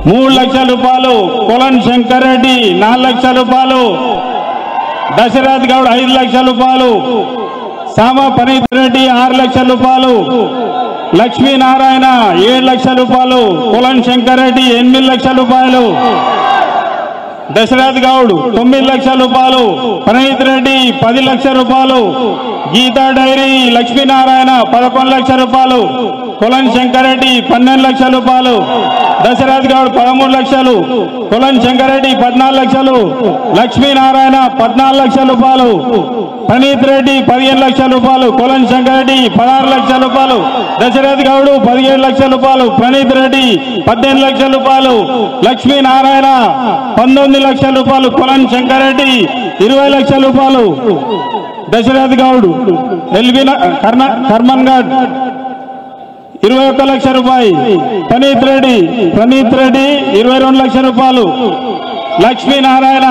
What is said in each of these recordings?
3 లక్షల రూపాయలు కొలన్ శంకర్ రెడ్డి 4 లక్షల రూపాయలు దశరథ్ గౌడ్ 5 లక్షల రూపాయలు సామ పనీత్ రెడ్డి 6 లక్షల రూపాయలు లక్ష్మీనారాయణ 7 లక్షల రూపాయలు కొలన్ శంకర్ రెడ్డి 8 లక్షల రూపాయలు దశరథ్ గౌడ్ 9 లక్షల రూపాయలు పనీత్ రెడ్డి 10 లక్షల రూపాయలు గీతా డైరీ లక్ష్మీనారాయణ 11 లక్షల రూపాయలు కొలన్ శంకర్ రెడ్డి 12 లక్షల రూపాయలు దశరథ్ గౌడ్ 13 లక్షలు కొలన్ శంకర్ రెడ్డి 14 లక్షలు లక్ష్మీనారాయణ 14 లక్షల రూపాయలు పనీత్ రెడ్డి 15 లక్షల రూపాయలు కొలన్ శంకర్ రెడ్డి 16 లక్షల రూపాయలు దశరథ్ గౌడ్ 17 లక్షల రూపాయలు పనీత్ రెడ్డి 18 లక్షల రూపాయలు లక్ష్మీనారాయణ 19 లక్షల రూపాయలు కొలన్ శంకర్ రెడ్డి 20 లక్షల రూపాయలు దశరథ్ గౌడ్ ఎల్బీ కర్మన్ గఢ్ 21 లక్షల రూపాయలు పనీత్ రెడ్డి 22 లక్షల రూపాయలు లక్ష్మీనారాయణ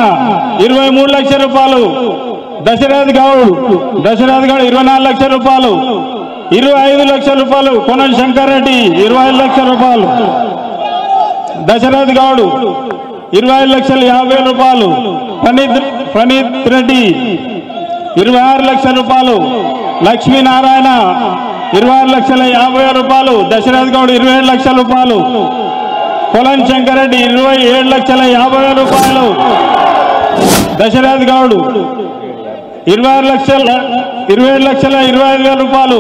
23 లక్షల రూపాయలు దశరథ్ గౌడ్ 24 లక్షల రూపాయలు 25 లక్షల రూపాయలు కొనల్ శంకర్ రెడ్డి 25 లక్షల రూపాయలు దశరథ్ గౌడ్ 25,50,000 రూపాయలు పనీత్ రెడ్డి 26 లక్షల రూపాయలు లక్ష్మీనారాయణ 26,50,000 రూపాయలు దశరథ్ గౌడ్ 27 లక్షల రూపాయలు కొలన్ శంకర్ రెడ్డి 27,50,000 రూపాయలు దశరథ్ గౌడ్ 27,25,000 రూపాయలు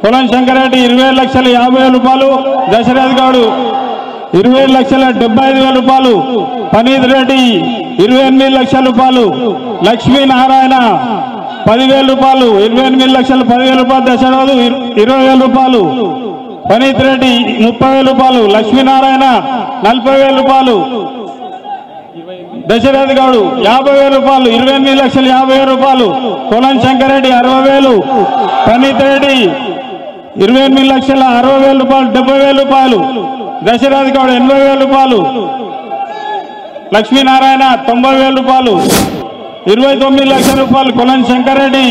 కొలన్ శంకర్ రెడ్డి 27,50,000 రూపాయలు దశరథ్ గౌడ్ 27,75,000 రూపాయలు పనీత్ రెడ్డి 28 లక్షల రూపాయలు లక్ష్మీనారాయణ 10,000 రూపాయలు 28 లక్షల 10,000 రూపాయలు దశరథ్ 20,000 రూపాయలు పనీత్ రెడ్డి 30,000 రూపాయలు లక్ష్మీనారాయణ 40,000 రూపాయలు దశరథ్ గౌడ్ 50,000 రూపాయలు 28,50,000 రూపాయలు కొలన్ శంకర్ రెడ్డి 60,000 పనీత్ రెడ్డి 28,60,000 రూపాయలు 70,000 రూపాయలు దశరథ్ గౌడ్ 80,000 రూపాయలు లక్ష్మీనారాయణ 90,000 రూపాయలు 29 లక్షల రూపాయలు కొలన్ శంకర్ రెడ్డి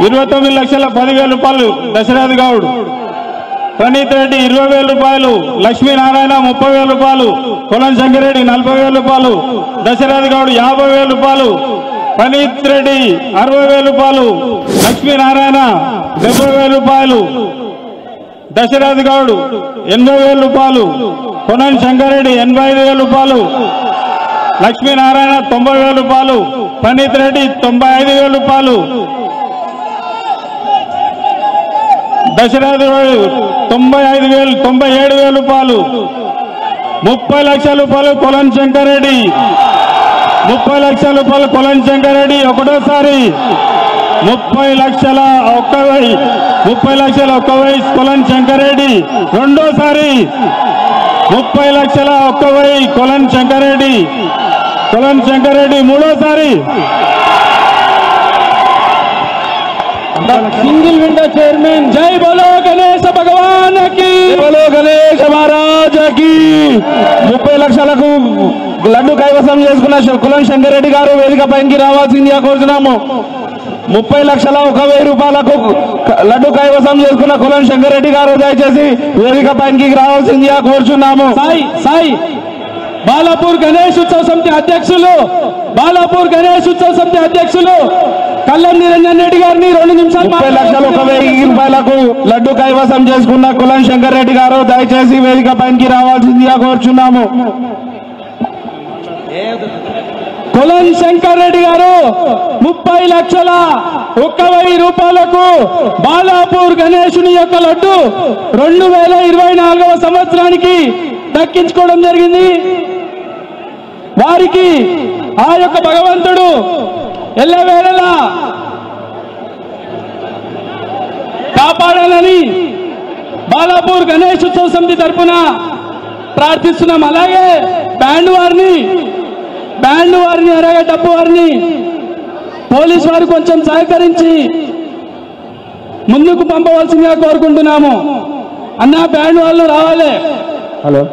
29,10,000 రూపాయలు దశరథ్ గౌడ్ పనీత్ రెడ్డి 20,000 రూపాయలు లక్ష్మీనారాయణ 30,000 రూపాయలు కొలన్ శంకర్ రెడ్డి 40,000 రూపాయలు దశరథ్ గౌడ్ 50,000 రూపాయలు పనీత్ రెడ్డి 60,000 రూపాయలు లక్ష్మీనారాయణ 70,000 రూపాయలు దశరథ్ గౌడ్ 80,000 రూపాయలు కొలన్ శంకర్ రెడ్డి 85,000 రూపాయలు లక్ష్మీనారాయణ 90,000 రూపాయలు పనీత్ రెడ్డి 95,000 రూపాయలు దశరథ్ గౌడ్ 97,000 రూపాయలు 30 లక్షల రూపాయలు కొలన్ శంకర్ రెడ్డి 30 లక్షల రూపాయలు కొలన్ శంకర్ రెడ్డి ఒకటోసారి 30 లక్షల 1,000 కొలన్ శంకర్ రెడ్డి రెండోసారి 30 లక్షల 1,000 కొలన్ శంకర్ రెడ్డి మూడోసారి సింగిల్ విండో చైర్మన్ జై బోలో గణేశ భగవాన్ కి బోలో గణేశ మహారాజ్ కి 30 లక్షలకు లడ్డు కైవసం చేసుకున్న కొలన్ శంకర్ రెడ్డి గారు వేదిక పైకి రావాల్సిందిగా కోరుతున్నాము 30 లక్షల 1,000 రూపాయలకు లడ్డు కైవసం చేసుకున్న కొలన్ శంకర్ రెడ్డి గారు దయచేసి వేదిక పైకి రావాల్సిందిగా కోరుచున్నాము సాయి బాలాపూర్ గణేష్ ఉత్సవ సమితి అధ్యక్షులు కల్లం నిరంజన్ రెడ్డి గారిని 2 నిమిషాలు 30 లక్షల 1,000 రూపాయలకు లడ్డు కైవసం చేసుకున్న కొలన్ శంకర్ రెడ్డి గారు దయచేసి వేదిక పైకి రావాల్సిందిగా కోరుచున్నాము కొలన్ శంకర్ రెడ్డి గారు 30 లక్షల 1,000 రూపాయలకు బాలాపూర్ గణేశుని యొక్క లడ్డు 2024వ సంవత్సరానికి దక్కించుకోవడం జరిగింది. వారికి ఆ యొక్క భగవంతుడు ఎల్లవేళలా కాపాడాలని బాలాపూర్ గణేష్ ఉత్సవ సమితి తరఫున ప్రార్థిస్తున్నాం. అలాగే బ్యాండ్ వారిని అలాగే డబ్బు వారిని పోలీసు వారు కొంచెం సహకరించి ముందుకు పంపవలసిందిగా కోరుకుంటున్నాము. అన్న బ్యాండ్ వాళ్ళు రావాలి. హలో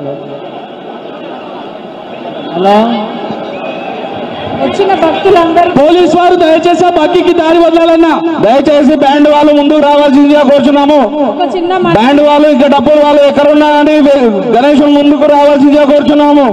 వచ్చిన భక్తులందరూ పోలీస్ వారు దయచేసి ఆ బక్కీకి దారి వదలాలన్నా. దయచేసి బ్యాండ్ వాళ్ళు ముందుకు రావాల్సిందిగా కోరుచున్నాము. ఒక చిన్న బ్యాండ్ వాళ్ళు ఇంకా డబ్బులు వాళ్ళు ఎక్కడ ఉన్నా అని గణేశుని ముందుకు రావాల్సిందిగా కోరుచున్నాము.